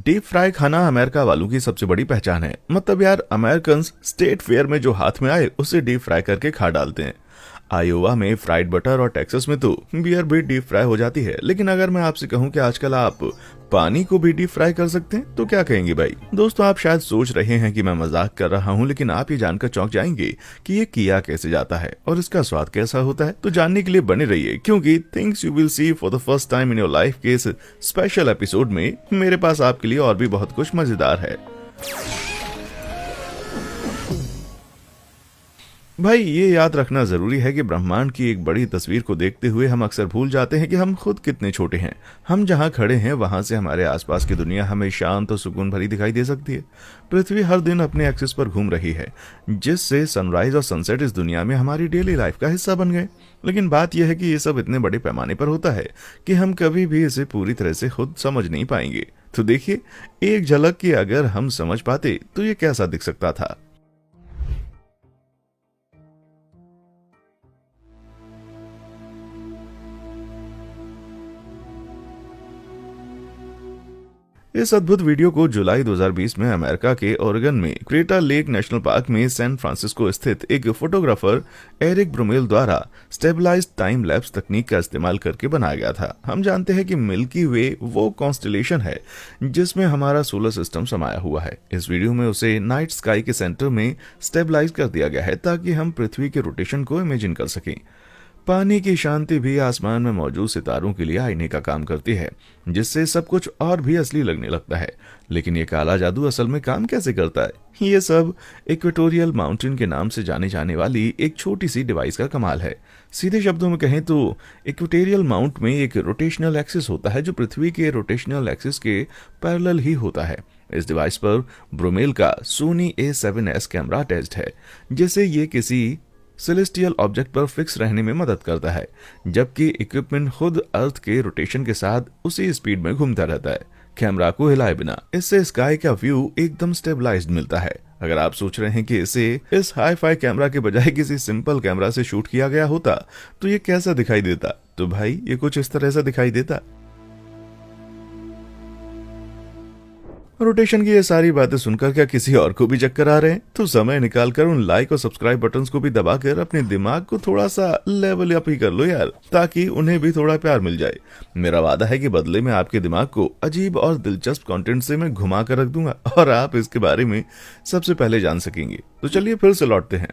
Deep fry खाना America वालों की सबसे बड़ी पहचान है। मतलब यार, अमेरिकन स्टेट फेयर में जो हाथ में आए उसे डीप फ्राई करके खा डालते हैं। आयोवा में फ्राइड बटर और टेक्सास में तो बियर भी डीप फ्राई हो जाती है। लेकिन अगर मैं आपसे कहूं कि आजकल आप पानी को भी डीप फ्राई कर सकते हैं तो क्या कहेंगे भाई? दोस्तों, आप शायद सोच रहे हैं कि मैं मजाक कर रहा हूं, लेकिन आप ये जानकर चौंक जाएंगे कि ये किया कैसे जाता है और इसका स्वाद कैसा होता है। तो जानने के लिए बने रहिए, क्योंकि things you will see for the first time in your life के इस स्पेशल एपिसोड में मेरे पास आपके लिए और भी बहुत कुछ मजेदार है। भाई, ये याद रखना जरूरी है कि ब्रह्मांड की एक बड़ी तस्वीर को देखते हुए हम अक्सर भूल जाते हैं कि हम खुद कितने छोटे हैं। हम जहां खड़े हैं वहां से हमारे आसपास की दुनिया हमें शांत और सुकून भरी दिखाई दे सकती है। पृथ्वी हर दिन अपने एक्सिस पर घूम रही है, जिससे सनराइज और सनसेट इस दुनिया में हमारी डेली लाइफ का हिस्सा बन गए। लेकिन बात यह है कि ये सब इतने बड़े पैमाने पर होता है कि हम कभी भी इसे पूरी तरह से खुद समझ नहीं पाएंगे। तो देखिए, एक झलक की अगर हम समझ पाते तो ये कैसा दिख सकता था। इस अद्भुत वीडियो को जुलाई 2020 में अमेरिका के ओरेगन में क्रेटर लेक नेशनल पार्क में सैन फ्रांसिस्को स्थित एक फोटोग्राफर एरिक ब्रुमेल द्वारा स्टेबलाइज्ड टाइम लैप्स तकनीक का इस्तेमाल करके बनाया गया था। हम जानते हैं कि मिल्की वे वो कॉन्स्टेलेशन है जिसमें हमारा सोलर सिस्टम समाया हुआ है। इस वीडियो में उसे नाइट स्काई के सेंटर में स्टेबलाइज कर दिया गया है ताकि हम पृथ्वी के रोटेशन को इमेजिन कर सकें। पानी की शांति भी आसमान में मौजूद सितारों के लिए आईने का काम करती है, जिससे सब कुछ और भी असली लगने लगता है। लेकिन ये काला जादू असल में काम कैसे करता है? ये सब इक्वेटोरियल माउंटेन के नाम से जाने जाने वाली एक छोटी सी डिवाइस का कमाल है। सीधे शब्दों में कहें तो इक्वेटोरियल माउंट में एक रोटेशनल एक्सिस होता है जो पृथ्वी के रोटेशनल एक्सिस के पैरेलल ही होता है। इस डिवाइस पर ब्रुमेल का सोनी A7S कैमरा अटैच्ड है, जिससे ये किसी सेलेस्टियल ऑब्जेक्ट पर फिक्स रहने में मदद करता है, जबकि इक्विपमेंट खुद अर्थ के रोटेशन के साथ उसी स्पीड में घूमता रहता है, कैमरा को हिलाए बिना। इससे स्काई का व्यू एकदम स्टेबलाइज्ड मिलता है। अगर आप सोच रहे हैं कि इसे इस हाई फाई कैमरा के बजाय किसी सिंपल कैमरा से शूट किया गया होता तो ये कैसा दिखाई देता, तो भाई ये कुछ इस तरह से दिखाई देता। रोटेशन की ये सारी बातें सुनकर क्या किसी और को भी चक्कर आ रहे हैं? तो समय निकालकर उन लाइक और सब्सक्राइब बटन्स को भी दबाकर अपने दिमाग को थोड़ा सा लेवल अप ही कर लो यार, ताकि उन्हें भी थोड़ा प्यार मिल जाए। मेरा वादा है कि बदले में आपके दिमाग को अजीब और दिलचस्प कंटेंट से मैं घुमा कर रख दूंगा और आप इसके बारे में सबसे पहले जान सकेंगे। तो चलिए फिर से लौटते हैं।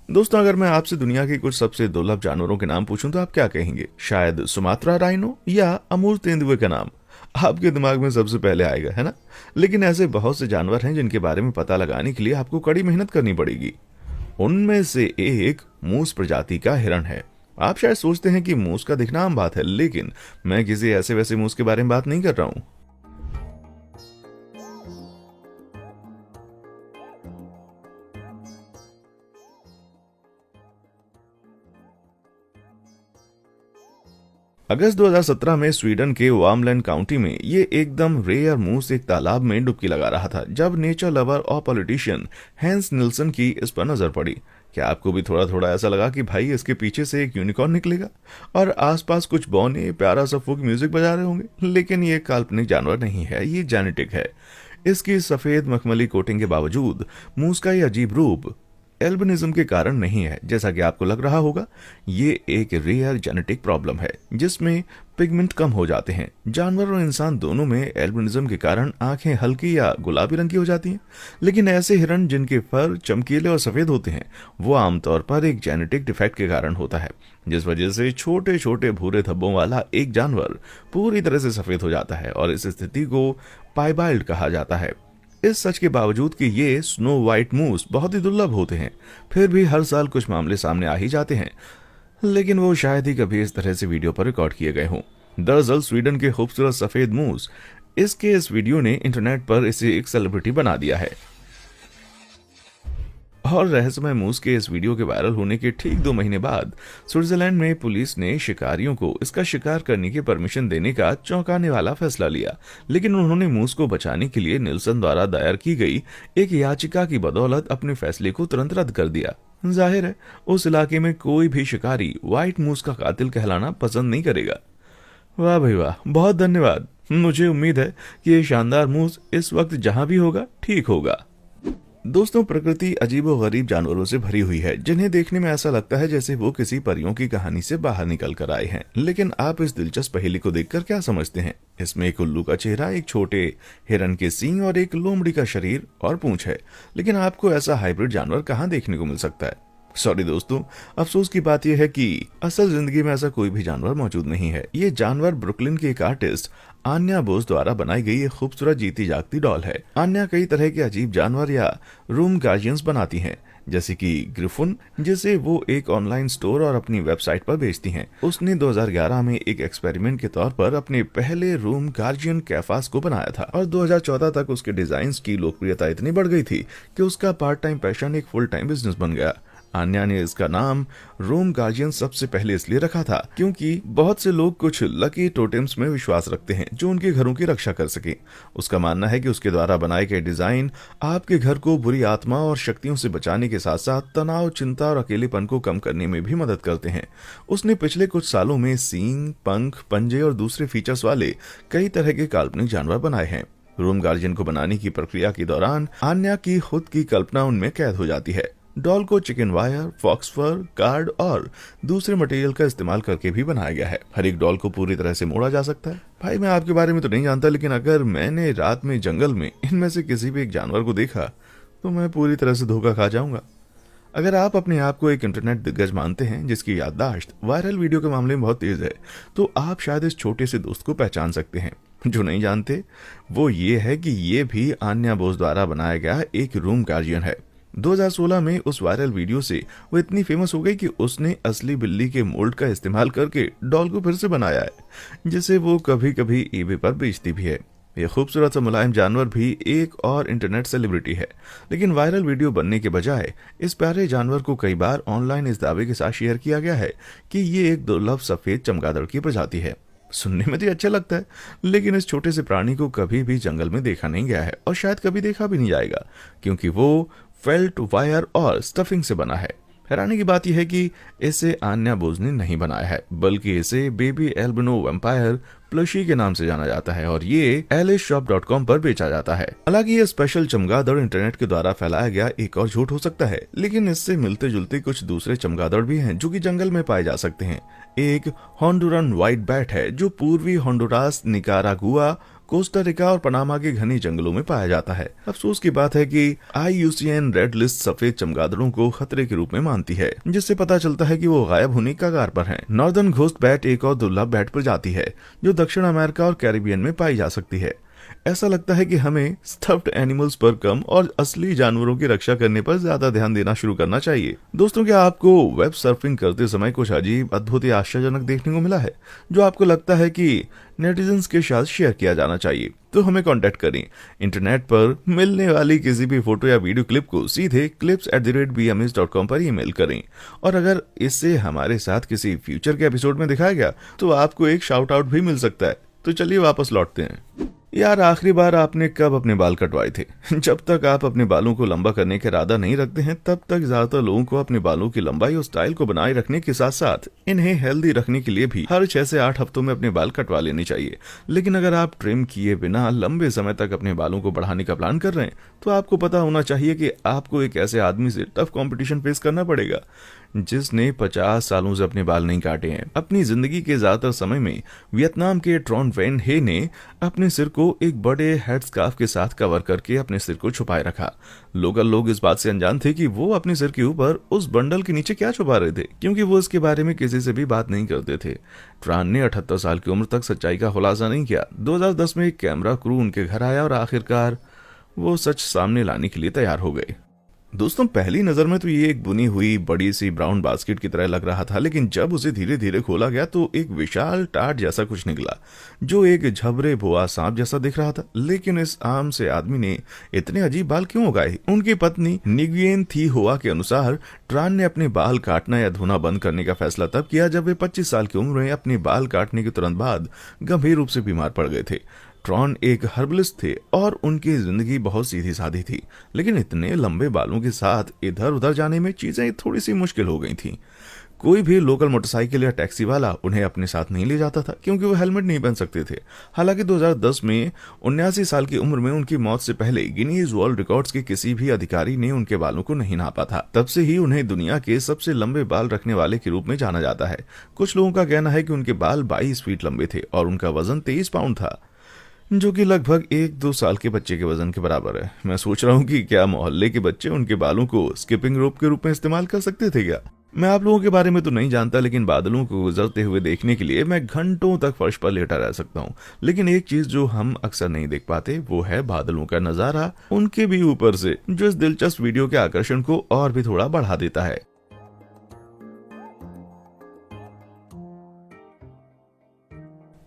दोस्तों, अगर मैं आपसे दुनिया के कुछ सबसे दुर्लभ जानवरों के नाम पूछूं तो आप क्या कहेंगे? शायद सुमात्रा राइनो या अमूर तेंदुए का नाम आपके दिमाग में सबसे पहले आएगा, है ना? लेकिन ऐसे बहुत से जानवर हैं जिनके बारे में पता लगाने के लिए आपको कड़ी मेहनत करनी पड़ेगी। उनमें से एक मूस प्रजाति का हिरण है। आप शायद सोचते हैं कि मूस का दिखना आम बात है, लेकिन मैं किसी ऐसे वैसे मूस के बारे में बात नहीं कर रहा हूं। अगस्त 2017 में स्वीडन के वामलैंड काउंटी में ये एकदम रेयर मूस एक तालाब में डुबकी लगा रहा था जब नेचर लवर और पॉलिटिशियन हैंस निल्सन की इस पर नजर पड़ी। क्या आपको भी थोड़ा थोड़ा ऐसा लगा कि भाई इसके पीछे से एक यूनिकॉर्न निकलेगा और आसपास कुछ बौने प्यारा सा फोक म्यूजिक बजा रहे होंगे? लेकिन ये काल्पनिक जानवर नहीं है, ये जेनेटिक है। इसकी सफेद मखमली कोटिंग के बावजूद मूस का ये अजीब रूप एल्बिनिज्म के कारण नहीं है, जैसा कि आपको लग रहा होगा। ये एक रेयर जेनेटिक प्रॉब्लम है जिसमें पिगमेंट कम हो जाते हैं। जानवर और इंसान दोनों में एल्बिनिज्म के कारण आंखें हल्की या गुलाबी रंग की हो जाती हैं। लेकिन ऐसे हिरण जिनके फर चमकीले और सफेद होते हैं वो आमतौर पर एक जेनेटिक डिफेक्ट के कारण होता है, जिस वजह से छोटे छोटे भूरे धब्बों वाला एक जानवर पूरी तरह से सफेद हो जाता है और इस स्थिति को पाइबाइल्ड कहा जाता है। इस सच के बावजूद कि ये स्नो वाइट मूस बहुत ही दुर्लभ होते हैं, फिर भी हर साल कुछ मामले सामने आ ही जाते हैं, लेकिन वो शायद ही कभी इस तरह से वीडियो पर रिकॉर्ड किए गए हों। दरअसल स्वीडन के खूबसूरत सफेद मूस इसके इस वीडियो ने इंटरनेट पर इसे एक सेलिब्रिटी बना दिया है। और रहस्यमय मूस के इस वीडियो के वायरल होने के ठीक 2 महीने बाद स्विट्जरलैंड में पुलिस ने शिकारियों को इसका शिकार करने की परमिशन देने का चौंकाने वाला फैसला लिया। लेकिन उन्होंने मूस को बचाने के लिए निल्सन द्वारा दायर की गई एक याचिका की बदौलत अपने फैसले को तुरंत रद्द कर दिया। जाहिर है उस इलाके में कोई भी शिकारी व्हाइट मूस का कातिल कहलाना पसंद नहीं करेगा। वाह भाई वाह, बहुत धन्यवाद। मुझे उम्मीद है कि ये शानदार मूस इस वक्त जहां भी होगा ठीक होगा। दोस्तों, प्रकृति अजीबोगरीब जानवरों से भरी हुई है जिन्हें देखने में ऐसा लगता है जैसे वो किसी परियों की कहानी से बाहर निकल कर आए हैं। लेकिन आप इस दिलचस्प पहेली को देखकर क्या समझते हैं? इसमें एक उल्लू का चेहरा, एक छोटे हिरन के सींग और एक लोमड़ी का शरीर और पूंछ है। लेकिन आपको ऐसा हाइब्रिड जानवर कहाँ देखने को मिल सकता है? सॉरी दोस्तों, अफसोस की बात यह है कि असल जिंदगी में ऐसा कोई भी जानवर मौजूद नहीं है। ये जानवर ब्रुकलिन की एक आर्टिस्ट आन्या बोस द्वारा बनाई गई एक खूबसूरत जीती जागती डॉल है। आन्या कई तरह के अजीब जानवर या रूम गार्जियंस बनाती हैं, जैसे कि ग्रिफुन, जिसे वो एक ऑनलाइन स्टोर और अपनी वेबसाइट पर बेचती हैं। उसने 2011 में एक एक्सपेरिमेंट के तौर पर अपने पहले रूम गार्जियन कैफास को बनाया था और 2014 तक उसके डिजाइन की लोकप्रियता इतनी बढ़ गई थी कि उसका पार्ट टाइम पैशन एक फुल टाइम बिजनेस बन गया। आन्या ने इसका नाम रूम गार्जियन सबसे पहले इसलिए रखा था क्योंकि बहुत से लोग कुछ लकी टोटेम्स में विश्वास रखते हैं जो उनके घरों की रक्षा कर सके। उसका मानना है कि उसके द्वारा बनाए गए डिजाइन आपके घर को बुरी आत्मा और शक्तियों से बचाने के साथ साथ तनाव, चिंता और अकेलेपन को कम करने में भी मदद करते हैं। उसने पिछले कुछ सालों में सींग, पंख, पंजे और दूसरे फीचर्स वाले कई तरह के काल्पनिक जानवर बनाए हैं। रूम गार्जियन को बनाने की प्रक्रिया के दौरान आन्या की खुद की कल्पना उनमें कैद हो जाती है। डॉल को चिकन वायर, फॉक्स फर, कार्ड और दूसरे मटेरियल का इस्तेमाल करके भी बनाया गया है। हर एक डॉल को पूरी तरह से मोड़ा जा सकता है। भाई, मैं आपके बारे में तो नहीं जानता, लेकिन अगर मैंने रात में जंगल में इनमें से किसी भी एक जानवर को देखा तो मैं पूरी तरह से धोखा खा जाऊंगा। अगर आप अपने आप को एक इंटरनेट दिग्गज मानते हैं जिसकी याददाश्त वायरल वीडियो के मामले में बहुत तेज है, तो आप शायद इस छोटे से दोस्त को पहचान सकते हैं। जो नहीं जानते वो ये है कि ये भी आन्या बोस द्वारा बनाया गया एक रूम गार्जियन है। 2016 में उस वायरल वीडियो से वो इतनी फेमस हो गई कि उसने असली बिल्ली के मोल्ड का इस्तेमाल करके डॉल को फिर से बनाया है, जिसे वो कभी कभी ईबे पर बेचती भी है। ये खूबसूरत सा मुलायम जानवर भी एक और इंटरनेट सेलिब्रिटी है, लेकिन वायरल वीडियो बनने के बजाय इस प्यारे जानवर को कई बार ऑनलाइन इस दावे के साथ शेयर किया गया है कि ये एक दुर्लभ सफेद चमगादड़ की प्रजाति है। सुनने में तो अच्छा लगता है, लेकिन इस छोटे से प्राणी को कभी भी जंगल में देखा नहीं गया है और शायद कभी देखा भी नहीं जाएगा, क्योंकि वो फेल्ट, वायर और स्टफिंग से बना है। हैरानी की बात यह है कि इसे आन्या बोस ने नहीं बनाया है, बल्कि इसे बेबी एल्बिनो वैम्पायर प्लशी के नाम से जाना जाता है और ये एलिशॉप.com पर बेचा जाता है। हालांकि ये स्पेशल चमगादड़ इंटरनेट के द्वारा फैलाया गया एक और झूठ हो सकता है, लेकिन इससे मिलते जुलते कुछ दूसरे चमगादड़ भी हैं जो कि जंगल में पाए जा सकते हैं। एक होंडुरन व्हाइट बैट है जो पूर्वी होंडुरास, निकारागुआ, कोस्टा रिका और पनामा के घने जंगलों में पाया जाता है। अफसोस की बात है कि IUCN रेड लिस्ट सफेद चमगादड़ों को खतरे के रूप में मानती है, जिससे पता चलता है कि वो गायब होने की कगार पर हैं। नॉर्दर्न घोस्ट बैट एक और दुर्लभ बैट प्रजाति है जो दक्षिण अमेरिका और कैरिबियन में पाई जा सकती है। ऐसा लगता है कि हमें स्टफ्ड एनिमल्स पर कम और असली जानवरों की रक्षा करने पर ज्यादा ध्यान देना शुरू करना चाहिए। दोस्तों, क्या आपको वेब सर्फिंग करते समय कुछ अजीब, अद्भुत या आश्चर्यजनक देखने को मिला है जो आपको लगता है कि नेटिजन्स के साथ शेयर किया जाना चाहिए? तो हमें कांटेक्ट करें। इंटरनेट पर मिलने वाली किसी भी फोटो या वीडियो क्लिप को सीधे clips@bms.com पर ईमेल करें, और अगर इससे हमारे साथ किसी फ्यूचर के एपिसोड में दिखाया गया तो आपको एक शाउट आउट भी मिल सकता है। तो चलिए वापस लौटते हैं। यार, आखिरी बार आपने कब अपने बाल कटवाए थे? जब तक आप अपने बालों को लंबा करने का इरादा नहीं रखते हैं, तब तक ज्यादातर लोगों को अपने बालों की लंबाई और स्टाइल को बनाए रखने के साथ साथ इन्हें हेल्दी रखने के लिए भी हर 6 से 8 हफ्तों में अपने बाल कटवा लेने चाहिए। लेकिन अगर आप ट्रिम किए बिना लंबे समय तक अपने बालों को बढ़ाने का प्लान कर रहे हैं, तो आपको पता होना चाहिए कि आपको एक ऐसे आदमी से टफ कंपटीशन फेस करना पड़ेगा जिसने 50 सालों से अपने बाल नहीं काटे हैं। अपनी जिंदगी के ज्यादातर समय में वियतनाम के ट्रॉन वैन हे ने अपने सिर को एक बड़े हेड स्कार्फ के साथ कवर करके अपने सिर को छुपाए रखा। लोकल लोग इस बात से अनजान थे कि वो अपने सिर के ऊपर उस बंडल के नीचे क्या छुपा रहे थे, क्योंकि वो इसके बारे में किसी से भी बात नहीं करते थे। ट्रान ने 78 साल की उम्र तक सच्चाई का खुलासा नहीं किया। 2010 में एक कैमरा क्रू उनके घर आया और आखिरकार वो सच सामने लाने के लिए तैयार हो गए। दोस्तों, पहली नजर में तो ये एक बुनी हुई बड़ी सी ब्राउन बास्केट की तरह लग रहा था, लेकिन जब उसे धीरे धीरे खोला गया तो एक विशाल टाट जैसा कुछ निकला जो एक झबरे बोआ सांप जैसा दिख रहा था। लेकिन इस आम से आदमी ने इतने अजीब बाल क्यों उगाए? उनकी पत्नी निग्वियन थी होआ के अनुसार ट्रान ने अपने बाल काटना या धोना बंद करने का फैसला तब किया जब वे 25 साल की उम्र में अपने बाल काटने के तुरंत बाद गंभीर रूप से बीमार पड़ गए थे। ट्रॉन एक हर्बलिस्ट थे और उनकी जिंदगी बहुत सीधी सादी थी, लेकिन इतने लंबे बालों के साथ इधर उधर जाने में चीजें थोड़ी सी मुश्किल हो गई थीं। कोई भी लोकल मोटरसाइकिल या टैक्सी वाला उन्हें अपने साथ नहीं ले जाता था क्योंकि वो हेलमेट नहीं पहन सकते थे। हालांकि 2010 में 79 साल की उम्र में उनकी मौत से पहले गिनीज वर्ल्ड रिकॉर्ड्स के किसी भी अधिकारी ने उनके बालों को नहीं नापा था। तब से ही उन्हें दुनिया के सबसे लंबे बाल रखने वाले के रूप में जाना जाता है। कुछ लोगों का कहना है कि उनके बाल 22 फीट लंबे थे और उनका वजन 23 पाउंड था, जो कि लगभग 1-2 साल के बच्चे के वजन के बराबर है। मैं सोच रहा हूँ कि क्या मोहल्ले के बच्चे उनके बालों को स्किपिंग रोप के रूप में इस्तेमाल कर सकते थे क्या? मैं आप लोगों के बारे में तो नहीं जानता, लेकिन बादलों को गुजरते हुए देखने के लिए मैं घंटों तक फर्श पर लेटा रह सकता हूँ। लेकिन एक चीज जो हम अक्सर नहीं देख पाते वो है बादलों का नजारा उनके भी ऊपर से, जो इस दिलचस्प वीडियो के आकर्षण को और भी थोड़ा बढ़ा देता है।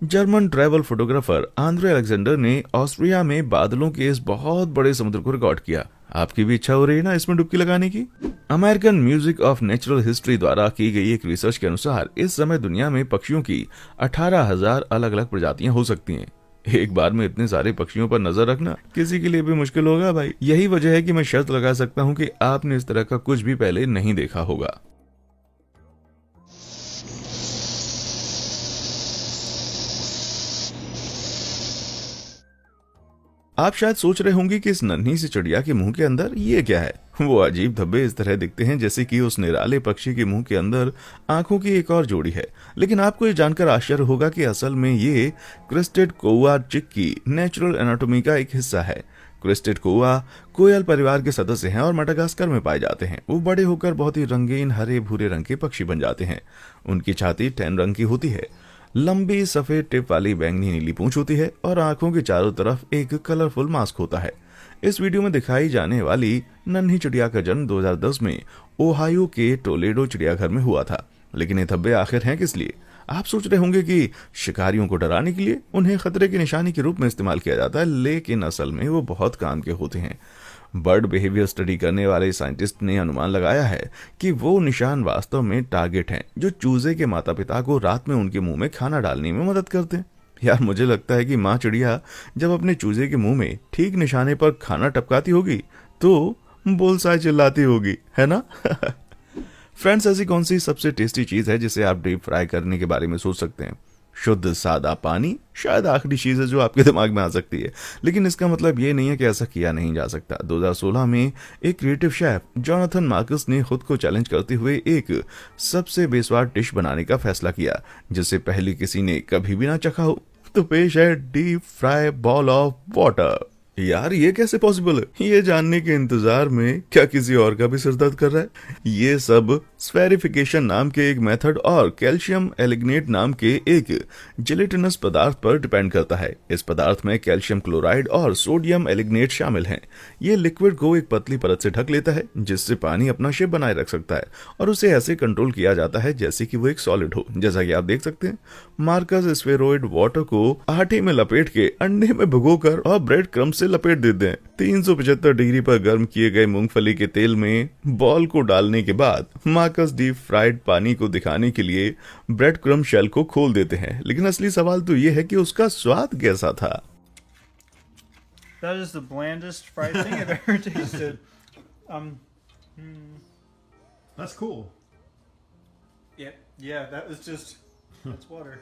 German travel photographer Andre Alexander ने ऑस्ट्रिया में बादलों के इस बहुत बड़े समुद्र को रिकॉर्ड किया। आपकी भी इच्छा हो रही है ना इसमें डुबकी लगाने की? American music of natural history द्वारा की गई एक रिसर्च के अनुसार इस समय दुनिया में पक्षियों की 18,000 अलग अलग प्रजातियां हो सकती हैं। एक बार में इतने सारे पक्षियों पर नजर रखना किसी के लिए भी मुश्किल होगा भाई। यही वजह है कि मैं शर्त लगा सकता हूँ कि आपने इस तरह का कुछ भी पहले नहीं देखा होगा। आप शायद सोच रहे होंगे कि इस नन्ही सी चिड़िया के मुंह के अंदर ये क्या है। वो अजीब धब्बे इस तरह दिखते हैं जैसे कि उस निराले पक्षी के मुंह के अंदर आंखों की एक और जोड़ी है। लेकिन आपको ये जानकर आश्चर्य होगा कि असल में ये क्रेस्टेड कौआ चिक की नेचुरल एनाटॉमी का एक हिस्सा है। क्रेस्टेड कौआ कोयल परिवार के सदस्य हैं और मडागास्कर में पाए जाते हैं। वो बड़े होकर बहुत ही रंगीन हरे भूरे रंग के पक्षी बन जाते हैं। उनकी छाती टैन रंग की होती है, लंबी सफेद टिप वाली बैंगनी नीली पूंछ होती है और आंखों के चारों तरफ एक कलरफुल मास्क होता है। इस वीडियो में दिखाई जाने वाली नन्ही चिड़िया का जन्म 2010 में ओहायो के टोलेडो चिड़ियाघर में हुआ था। लेकिन ये धब्बे आखिर हैं किस लिए? आप सोच रहे होंगे कि शिकारियों को डराने के लिए, उन्हें खतरे की निशानी के रूप में इस्तेमाल किया जाता है, लेकिन असल में वो बहुत काम के होते हैं। बर्ड बिहेवियर स्टडी करने वाले साइंटिस्ट ने अनुमान लगाया है कि वो निशान वास्तव में टारगेट हैं जो चूजे के माता पिता को रात में उनके मुंह में खाना डालने में मदद करते हैं। यार मुझे लगता है कि माँ चिड़िया जब अपने चूजे के मुंह में ठीक निशाने पर खाना टपकाती होगी तो बुलसाई चिल्लाती होगी, है ना? फ्रेंड्स, ऐसी कौन सी सबसे टेस्टी चीज है जिसे आप डीप फ्राई करने के बारे में सोच सकते हैं? शुद्ध सादा पानी शायद आखिरी चीज है जो आपके दिमाग में आ सकती है, लेकिन इसका मतलब ये नहीं है कि ऐसा किया नहीं जा सकता। 2016 में एक क्रिएटिव शेफ जोनाथन मार्कस ने खुद को चैलेंज करते हुए एक सबसे बेस्वाद डिश बनाने का फैसला किया जिसे पहले किसी ने कभी भी ना चखा हो। तो पेश है deep fry ball of water. यार ये कैसे पॉसिबल है? ये जानने के इंतजार में क्या किसी और का भी सिर दर्द कर रहा है? ये सब स्फेरिफिकेशन नाम के एक मेथड और कैल्शियम एलिग्नेट नाम के एक जिलेटिनस पदार्थ पर डिपेंड करता है। इस पदार्थ में कैल्शियम क्लोराइड और सोडियम एलिग्नेट शामिल हैं। ये लिक्विड को एक पतली परत से ढक लेता है जिससे पानी अपना शेप बनाए रख सकता है और उसे ऐसे कंट्रोल किया जाता है जैसे कि वो एक सॉलिड हो। जैसा कि आप देख सकते हैं, मार्कस स्फेरॉइड वाटर को आटे में लपेट के अंडे में भिगोकर और ब्रेड क्रम्ब से लपेट देते हैं। 375 डिग्री पर गर्म किए गए मूंगफली के तेल में बॉल को डालने के बाद मार्कस डीप फ्राइड पानी को दिखाने के लिए ब्रेड क्रम्ब शेल को खोल देते हैं। लेकिन असली सवाल तो ये है कि उसका स्वाद कैसा था? That is the blandest fried thing I've ever tasted. That's cool. Yeah, that was just that's water.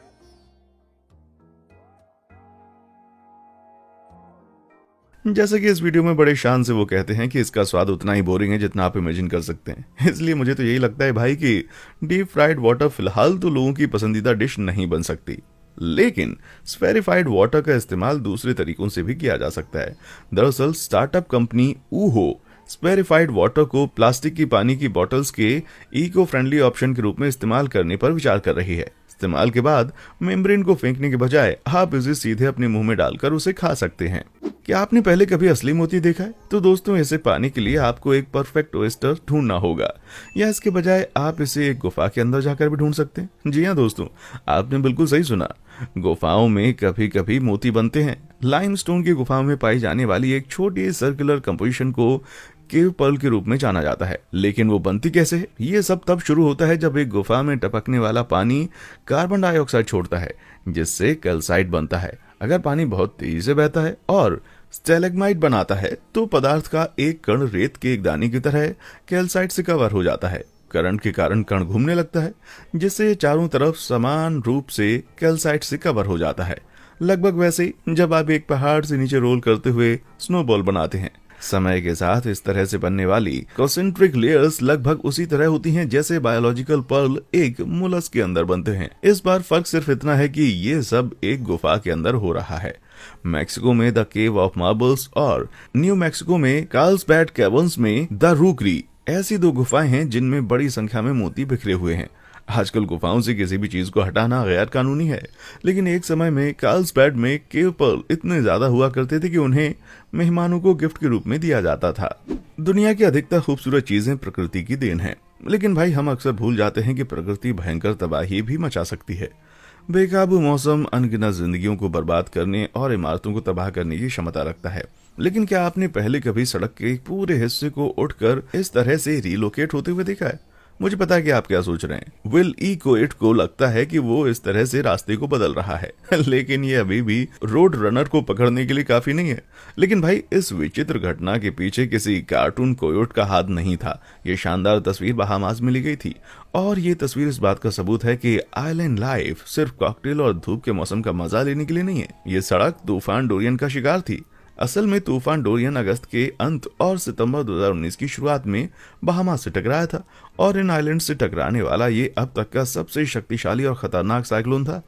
जैसे कि इस वीडियो में बड़े शान से वो कहते हैं कि इसका स्वाद उतना ही बोरिंग है जितना आप इमेजिन कर सकते हैं। इसलिए मुझे तो यही लगता है भाई कि डीप फ्राइड वाटर फिलहाल तो लोगों की पसंदीदा डिश नहीं बन सकती, लेकिन स्फेरिफाइड वाटर का इस्तेमाल दूसरे तरीकों से भी किया जा सकता है। दरअसल स्टार्टअप कंपनी ऊहो स्फेरिफाइड वाटर को प्लास्टिक की पानी की बोतल्स के इको फ्रेंडली ऑप्शन के रूप में इस्तेमाल करने पर विचार कर रही है। इस्तेमाल के बाद मेम्ब्रेन को फेंकने के बजाय आप इसे सीधे अपने मुंह में डालकर उसे खा सकते हैं। क्या आपने पहले कभी असली मोती देखा है? तो दोस्तों, इसे पाने के लिए आपको एक परफेक्ट ओएस्टर ढूंढना होगा, या इसके बजाय आप इसे एक गुफा के अंदर जाकर भी ढूंढ सकते हैं। जी हाँ दोस्तों, आपने बिल्कुल सही सुना, गुफाओं में कभी कभी मोती बनते हैं। लाइमस्टोन की गुफाओं में पाई जाने वाली एक छोटी सर्कुलर कंपोजिशन को केव पर्ल के रूप में जाना जाता है। लेकिन वो बनती कैसे है? ये सब तब शुरू होता है जब एक गुफा में टपकने वाला पानी कार्बन डाइऑक्साइड छोड़ता है जिससे कैल्साइट बनता है। अगर पानी बहुत तेजी से बहता है और स्टेलेग्माइट बनाता है तो पदार्थ का एक कण रेत के एक दाने की तरह कैल्साइट से कवर हो जाता है। करंट के कारण कण घूमने लगता है, जिससे चारों तरफ समान रूप से कैल्साइट से कवर हो जाता है। लगभग वैसे ही जब आप एक पहाड़ से नीचे रोल करते हुए स्नोबॉल बनाते हैं। समय के साथ इस तरह से बनने वाली कॉन्सेंट्रिक लेयर्स लगभग उसी तरह होती हैं जैसे बायोलॉजिकल पर्ल एक मोलस्क के अंदर बनते हैं। इस बार फर्क सिर्फ इतना है कि ये सब एक गुफा के अंदर हो रहा है। मैक्सिको में द केव ऑफ मार्बल्स और न्यू मैक्सिको में कार्ल्सबैड कैवर्न्स में द रूकरी ऐसी दो गुफाएं हैं जिनमें बड़ी संख्या में मोती बिखरे हुए हैं। आजकल गुफाओं से किसी भी चीज को हटाना गैर कानूनी है, लेकिन एक समय में कार्ल्सबैड में केव पर्ल इतने ज्यादा हुआ करते थे कि उन्हें मेहमानों को गिफ्ट के रूप में दिया जाता था। दुनिया की अधिकतर खूबसूरत चीजें प्रकृति की देन है, लेकिन भाई हम अक्सर भूल जाते हैं कि प्रकृति भयंकर तबाही भी मचा सकती है। बेकाबू मौसम अनगिनत जिंदगियों को बर्बाद करने और इमारतों को तबाह करने की क्षमता रखता है। लेकिन क्या आपने पहले कभी सड़क के पूरे हिस्से को उठकर इस तरह से रिलोकेट होते हुए देखा है? मुझे पता है कि आप क्या सोच रहे हैं। विल ई कोएट को लगता है कि वो इस तरह से रास्ते को बदल रहा है लेकिन ये अभी भी रोड रनर को पकड़ने के लिए काफी नहीं है। लेकिन भाई इस विचित्र घटना के पीछे किसी कार्टून कोयोट का हाथ नहीं था। ये शानदार तस्वीर बहामास में ली गई थी और ये तस्वीर इस बात का सबूत है कि आइलैंड लाइफ सिर्फ कॉकटेल और धूप के मौसम का मजा लेने के लिए नहीं है। ये सड़क तूफान डोरियन का शिकार थी। असल में तूफान डोरियन अगस्त के अंत और सितंबर 2019 की शुरुआत में बहामास से टकराया था और इन आइलैंड से टकराने वाला ये अब तक का सबसे शक्तिशाली और खतरनाक साइक्लोन था।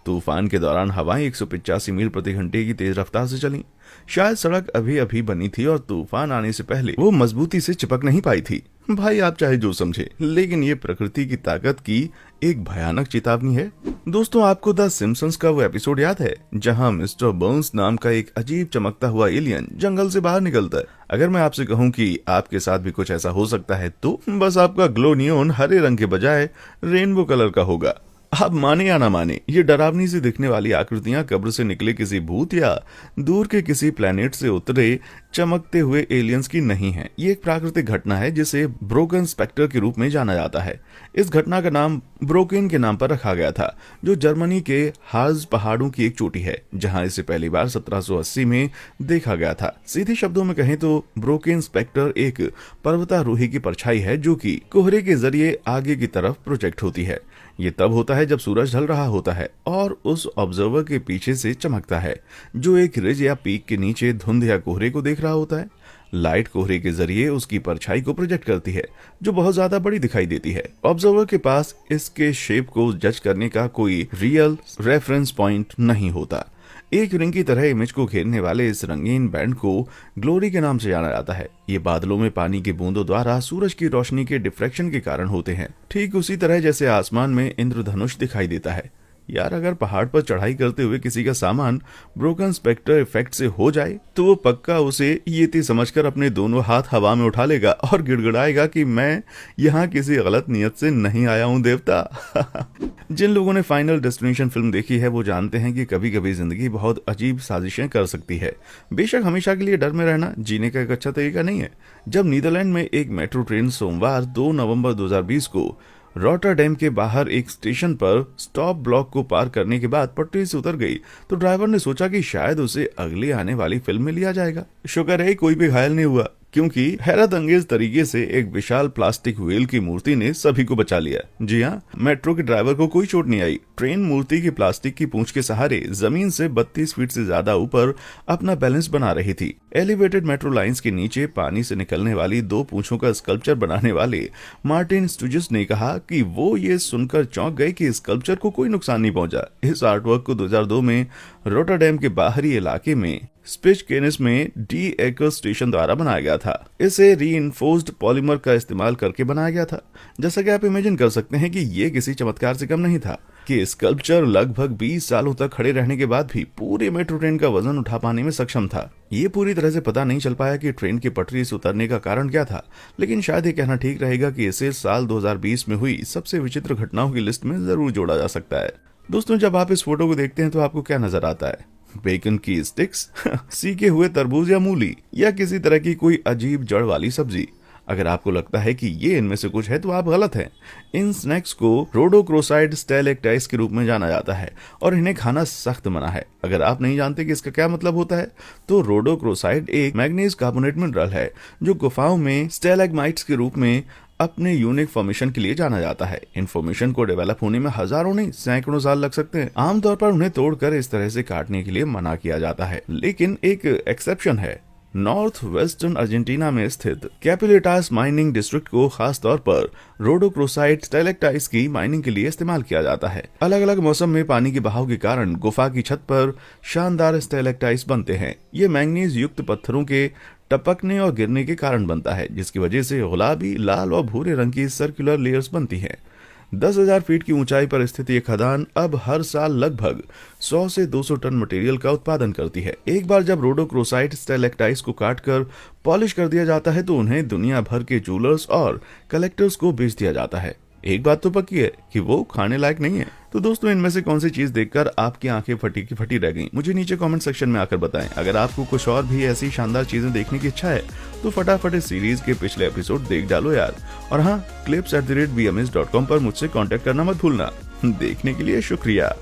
तूफान के दौरान हवाएं 185 मील प्रति घंटे की तेज रफ्तार से चली। शायद सड़क अभी अभी बनी थी और तूफान आने से पहले वो मजबूती से चिपक नहीं पाई थी। भाई आप चाहे जो समझे, लेकिन ये प्रकृति की ताकत की एक भयानक चेतावनी है। दोस्तों, आपको द सिम्पसन्स का वो एपिसोड याद है जहां मिस्टर बर्न्स नाम का एक अजीब चमकता हुआ एलियन जंगल से बाहर निकलता है? अगर मैं आपसे कहूं कि आपके साथ भी कुछ ऐसा हो सकता है तो बस आपका ग्लो नियोन हरे रंग के बजाय रेनबो कलर का होगा। आप माने या ना माने, ये डरावनी सी दिखने वाली आकृतियां कब्र से निकले किसी भूत या दूर के किसी प्लेनेट से उतरे चमकते हुए एलियंस की नहीं है। ये एक प्राकृतिक घटना है जिसे ब्रोकन स्पेक्टर के रूप में जाना जाता है। इस घटना का नाम ब्रोकेन के नाम पर रखा गया था, जो जर्मनी के हार्ज पहाड़ों की एक चोटी है जहां इसे पहली बार 1780 में देखा गया था। सीधे शब्दों में कहें तो ब्रोकेन स्पेक्टर एक पर्वतारोही की परछाई है जो कि कोहरे के जरिए आगे की तरफ प्रोजेक्ट होती है। ये तब होता है जब सूरज ढल रहा होता है और उस ऑब्जर्वर के पीछे से चमकता है, जो एक रिज या पीक के नीचे धुंध या कोहरे को देख रहा होता है। लाइट कोहरे के जरिए उसकी परछाई को प्रोजेक्ट करती है, जो बहुत ज्यादा बड़ी दिखाई देती है। ऑब्जर्वर के पास इसके शेप को जज करने का कोई रियल रेफरेंस पॉइंट नहीं होता। एक रिंग की तरह इमेज को घेरने वाले इस रंगीन बैंड को ग्लोरी के नाम से जाना जाता है। ये बादलों में पानी की बूंदों द्वारा सूरज की रोशनी के डिफ्रैक्शन के कारण होते हैं, ठीक उसी तरह जैसे आसमान में इंद्रधनुष दिखाई देता है। यार, अगर पहाड़ पर चढ़ाई करते हुए किसी का सामान ब्रोकन स्पेक्टर इफेक्ट से हो जाए तो वो पक्का उसे येती समझकर अपने दोनों हाथ हवा में उठा लेगा और गिड़गिड़ाएगा कि मैं यहाँ किसी गलत नियत से नहीं आया हूँ देवता। जिन लोगों ने फाइनल डेस्टिनेशन फिल्म देखी है वो जानते हैं कि कभी कभी जिंदगी बहुत अजीब साजिशें कर सकती है। बेशक हमेशा के लिए डर में रहना जीने का एक अच्छा तरीका नहीं है। जब नीदरलैंड में एक मेट्रो ट्रेन सोमवार 2 नवंबर 2020 को रॉटरडैम के बाहर एक स्टेशन पर स्टॉप ब्लॉक को पार करने के बाद पटरी से उतर गई तो ड्राइवर ने सोचा कि शायद उसे अगली आने वाली फिल्म में लिया जाएगा। शुक्र है कोई भी घायल नहीं हुआ, क्योंकि हैरत अंगेज तरीके से एक विशाल प्लास्टिक व्हील की मूर्ति ने सभी को बचा लिया। जी हाँ, मेट्रो के ड्राइवर को कोई चोट नहीं आई। ट्रेन मूर्ति की प्लास्टिक की पूंछ के सहारे जमीन से 32 फीट से ज्यादा ऊपर अपना बैलेंस बना रही थी। एलिवेटेड मेट्रो लाइंस के नीचे पानी से निकलने वाली 2 पूंछों का स्कल्पचर बनाने वाले मार्टिन स्टूजिस ने कहा कि वो ये सुनकर चौंक गए कि स्कल्पचर को कोई नुकसान नहीं पहुंचा। इस आर्टवर्क को 2002 में रॉटरडैम के बाहरी इलाके में स्पिचकेनिस में डी एकर स्टेशन द्वारा बनाया गया था। इसे रीइंफोर्स्ड पॉलीमर का इस्तेमाल करके बनाया गया था। जैसा कि आप इमेजिन कर सकते हैं कि ये किसी चमत्कार से कम नहीं था कि स्कल्पचर लगभग 20 सालों तक खड़े रहने के बाद भी पूरे मेट्रो ट्रेन का वजन उठा पाने में सक्षम था। ये पूरी तरह से पता नहीं चल पाया कि ट्रेन की पटरी से उतरने का कारण क्या था, लेकिन शायद ये कहना ठीक रहेगा कि इसे साल 2020 में हुई सबसे विचित्र घटनाओं की लिस्ट में जरूर जोड़ा जा सकता है। दोस्तों, जब आप इस फोटो को देखते हैं तो आपको क्या नजर आता है? बेकन की स्टिक्स, सीके हुए तरबूज या मूली, या किसी तरह की कोई अजीब जड़ वाली सब्जी? अगर आपको लगता है कि ये इनमें से कुछ है तो आप गलत हैं। इन स्नैक्स को रोडोक्रोसाइड स्टेलेक्टाइट्स के रूप में जाना जाता है और इन्हें खाना सख्त मना है। अगर आप नहीं जानते कि इसका क्या मतलब होता है तो रोडोक्रोसाइड एक मैग्नीज कार्बोनेट मिनरल है जो गुफाओं में स्टेलेग्माइट्स के रूप में अपने यूनिक फॉर्मेशन के लिए जाना जाता है। इन फॉर्मेशन को डेवलप होने में हजारों नहीं सैकड़ों साल लग सकते हैं। आमतौर पर उन्हें तोड़कर इस तरह से काटने के लिए मना किया जाता है, लेकिन एक एक्सेप्शन है। नॉर्थ वेस्टर्न अर्जेंटीना में स्थित कैपिलेटास माइनिंग डिस्ट्रिक्ट को खास तौर पर रोडोक्रोसाइट स्टेलेक्टाइट्स की माइनिंग के लिए इस्तेमाल किया जाता है। अलग अलग मौसम में पानी के बहाव के कारण गुफा की छत पर शानदार स्टेलेक्टाइट्स बनते हैं। ये मैंगनीज युक्त पत्थरों के टपकने और गिरने के कारण बनता है, जिसकी वजह से गुलाबी, लाल और भूरे रंग की सर्कुलर लेयर्स बनती हैं। 10,000 फीट की ऊंचाई पर स्थित ये खदान अब हर साल लगभग 100 से 200 टन मटेरियल का उत्पादन करती है। एक बार जब रोडोक्रोसाइट स्टेलेक्टाइट्स को काटकर पॉलिश कर दिया जाता है तो उन्हें दुनिया भर के ज्वेलर्स और कलेक्टर्स को बेच दिया जाता है। एक बात तो पक्की है कि वो खाने लायक नहीं है। तो दोस्तों, इनमें से कौन सी चीज देखकर आपकी आंखें फटी की फटी रह गईं? मुझे नीचे कमेंट सेक्शन में आकर बताएं। अगर आपको कुछ और भी ऐसी शानदार चीजें देखने की इच्छा है तो फटाफट इस सीरीज के पिछले एपिसोड देख डालो यार। और हाँ, clips@bms.com पर मुझसे कांटेक्ट करना मत भूलना। देखने के लिए शुक्रिया।